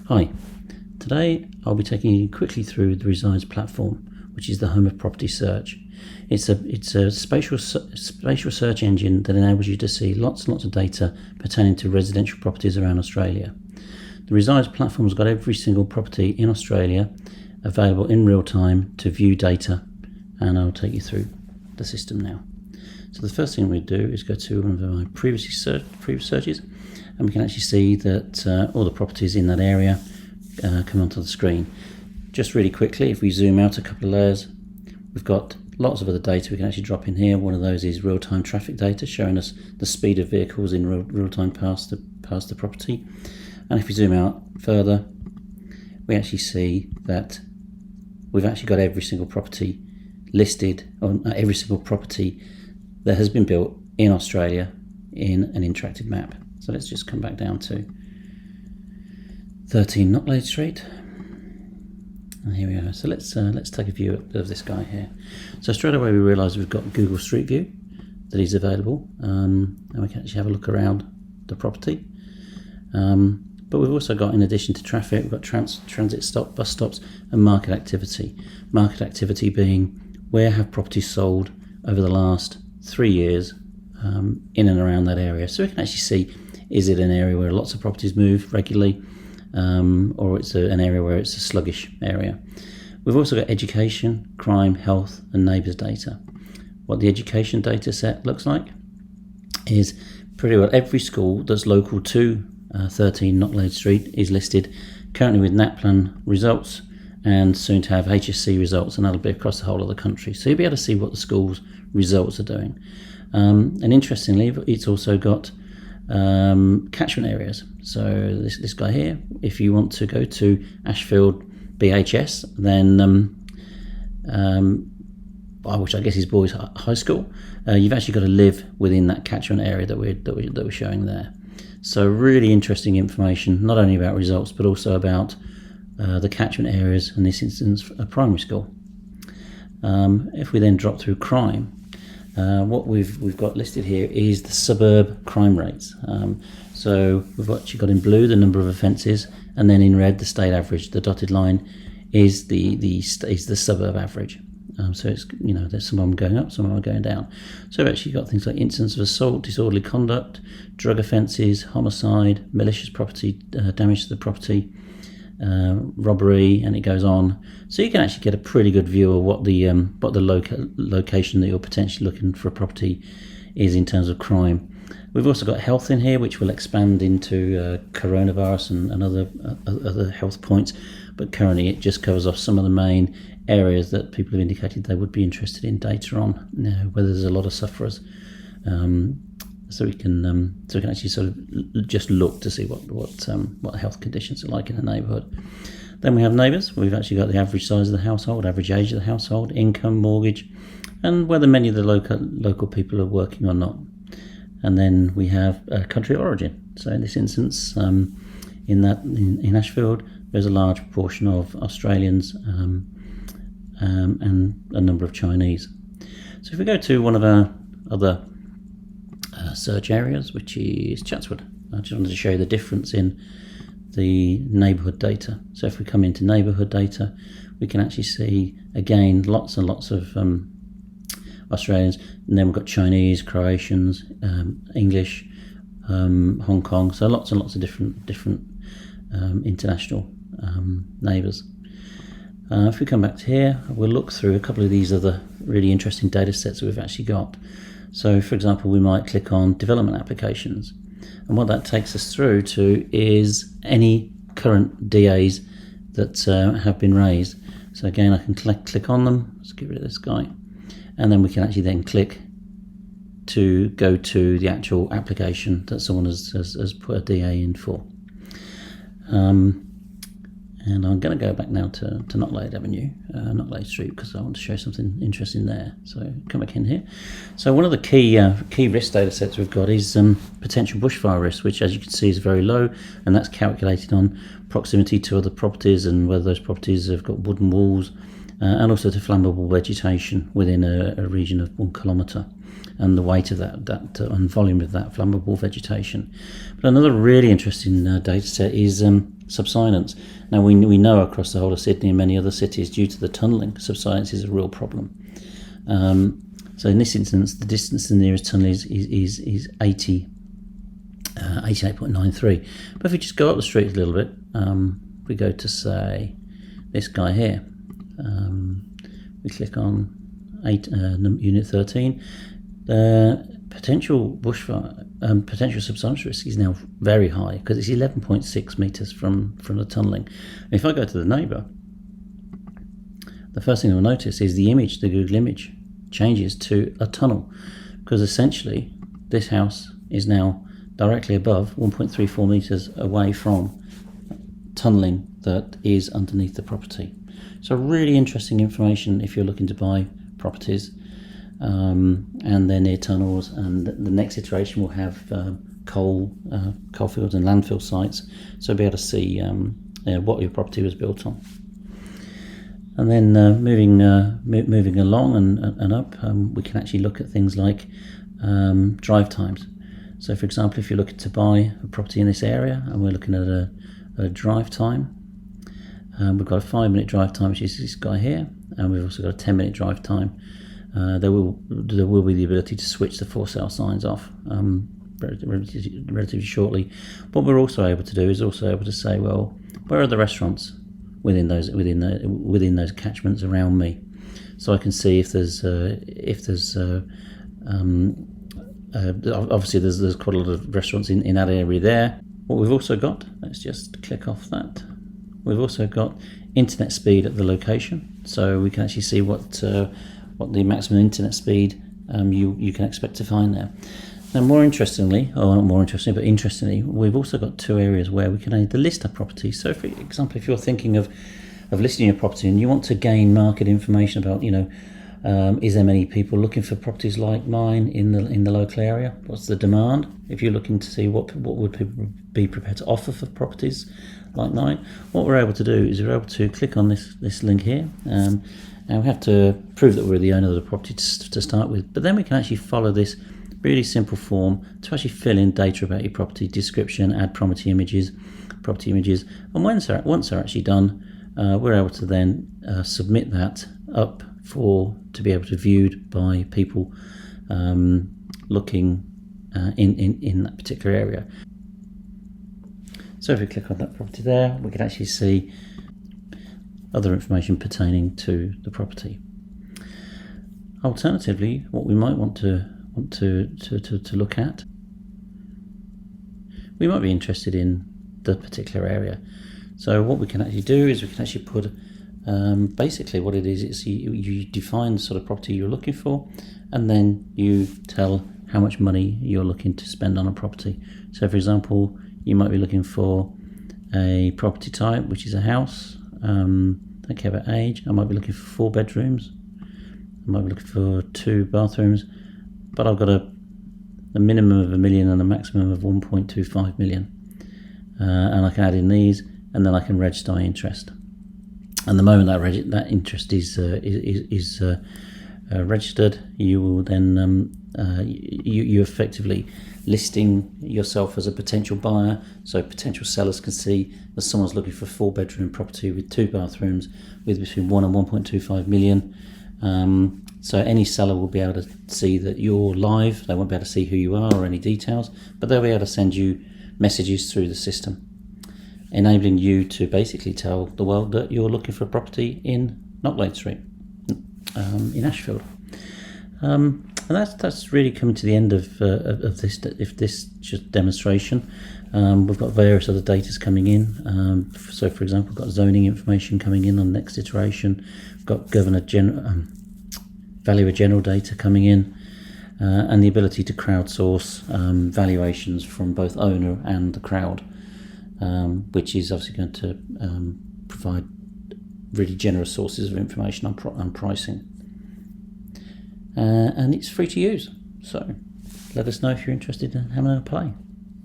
Hi, today I'll be taking you quickly through the Residz platform, which is the home of property search. It's a spatial search engine that enables you to see lots and lots of data pertaining to residential properties around Australia. The Residz platform's got every single property in Australia available in real time to view data, and I'll take you through the system now. So the first thing we do is go to one of my previous searches, and we can actually see that all the properties in that area come onto the screen. Just really quickly, if we zoom out a couple of layers, we've got lots of other data we can actually drop in here. One of those is real-time traffic data, showing us the speed of vehicles in real time past the property. And if we zoom out further, we actually see that we've actually got every single property listed, or every single property that has been built in Australia in an interactive map. So let's just come back down to 13 Knocklade Street. And here we are. So let's take a view of this guy here. So straight away we realise we've got Google Street View that is available, and we can actually have a look around the property. But we've also got, in addition to traffic, we've got transit stop, bus stops, and market activity. Market activity being where have properties sold over the last 3 years in and around that area. So we can actually see, is it an area where lots of properties move regularly, or it's an area where it's a sluggish area. We've also got education, crime, health, and neighbours data. What the education data set looks like is pretty well every school that's local to 13 Knocklade Street is listed, currently with NAPLAN results, and soon to have HSC results, and that'll be across the whole of the country. So you'll be able to see what the school's results are doing. And interestingly, it's also got catchment areas. So this guy here, if you want to go to Ashfield BHS, then which I guess is Boys High School, you've actually got to live within that catchment area that we're showing there. So really interesting information, not only about results but also about the catchment areas, in this instance a primary school. If we then drop through crime, what we've got listed here is the suburb crime rates. So we've actually got in blue the number of offences, and then in red the state average. The dotted line is the suburb average. So it's, there's some of them going up, some of them are going down. So we've actually got things like incidents of assault, disorderly conduct, drug offences, homicide, malicious property damage to the property, robbery, and it goes on. So you can actually get a pretty good view of what the location that you're potentially looking for a property is in terms of crime. We've also got health in here, which will expand into coronavirus and other health points, but currently it just covers off some of the main areas that people have indicated they would be interested in data on, whether there's a lot of sufferers. So we can actually sort of just look to see what health conditions are like in a neighbourhood. Then we have neighbours. We've actually got the average size of the household, average age of the household, income, mortgage, and whether many of the local people are working or not. And then we have country of origin. So in this instance, in Ashfield, there's a large proportion of Australians and a number of Chinese. So if we go to one of our other search areas, which is Chatswood, I just wanted to show you the difference in the neighbourhood data. So if we come into neighbourhood data, we can actually see again lots and lots of Australians, and then we've got Chinese, Croatians, English, Hong Kong, so lots and lots of different international neighbours. If we come back to here, we'll look through a couple of these other really interesting data sets that we've actually got. So for example, we might click on development applications, and what that takes us through to is any current DAs that have been raised. So again, I can click on them. Let's get rid of this guy, and then we can actually then click to go to the actual application that someone has put a DA in for. And I'm going to go back now to Knocklade Avenue, Knocklade Street, because I want to show something interesting there. So come back in here. So one of the key risk data sets we've got is potential bushfire risk, which as you can see is very low, and that's calculated on proximity to other properties and whether those properties have got wooden walls, and also to flammable vegetation within a region of 1 kilometre, and the weight of that and volume of that flammable vegetation. But another really interesting data set is subsidence. Now we know across the whole of Sydney and many other cities, due to the tunnelling, subsidence is a real problem. So in this instance, the distance to the nearest tunnel is 88.93. But if we just go up the street a little bit, we go to, say, this guy here. We click on Unit 13. Potential bushfire, potential subsidence risk is now very high because it's 11.6 metres from the tunnelling. If I go to the neighbour, the first thing I'll notice is the image, the Google image, changes to a tunnel, because essentially this house is now directly above 1.34 metres away from tunnelling that is underneath the property. So really interesting information if you're looking to buy properties and they're near tunnels, and the next iteration will have coal fields and landfill sites, so be able to see what your property was built on. And then moving along and up, we can actually look at things like drive times. So for example, if you're looking to buy a property in this area and we're looking at a drive time, we've got a 5-minute drive time, which is this guy here, and we've also got a 10-minute drive time. There will be the ability to switch the for sale signs off relatively shortly. What we're also able to do is also able to say, well, where are the restaurants within those catchments around me, so I can see if there's obviously there's quite a lot of restaurants in that area there. What we've also got, let's just click off that. We've also got internet speed at the location, so we can actually see what the maximum internet speed you can expect to find there. Now, more interestingly, or not more interestingly, but interestingly, we've also got 2 areas where we can either list a property. So, for example, if you're thinking of listing your property and you want to gain market information about, is there many people looking for properties like mine in the local area? What's the demand? If you're looking to see what would people be prepared to offer for properties like mine, what we're able to do is we're able to click on this link here, and we have to prove that we're the owner of the property to start with. But then we can actually follow this really simple form to actually fill in data about your property, description, add property images, and once they're actually done, we're able to then submit that up to be able to be viewed by people looking in that particular area. So if we click on that property there, we can actually see other information pertaining to the property. Alternatively, what we might want to look at, we might be interested in the particular area. So what we can actually do is we can actually put basically what it is you define the sort of property you're looking for, and then you tell how much money you're looking to spend on a property. So for example, you might be looking for a property type which is a house. Don't care about age. I might be looking for 4 bedrooms. I might be looking for 2 bathrooms, but I've got a minimum of $1 million and a maximum of 1.25 million, and I can add in these, and then I can register my interest. And the moment that interest is registered, you will then you effectively listing yourself as a potential buyer, so potential sellers can see that someone's looking for a 4-bedroom property with 2 bathrooms with between 1 and 1.25 million. So any seller will be able to see that you're live. They won't be able to see who you are or any details, but they'll be able to send you messages through the system, enabling you to basically tell the world that you're looking for a property in Knocklade Street in Ashfield. And that's really coming to the end of this just demonstration. We've got various other data coming in. So, for example, we've got zoning information coming in on the next iteration. We've got Valuer General data coming in, and the ability to crowdsource valuations from both owner and the crowd, which is obviously going to provide really generous sources of information on pricing. And it's free to use, so let us know if you're interested in having a play.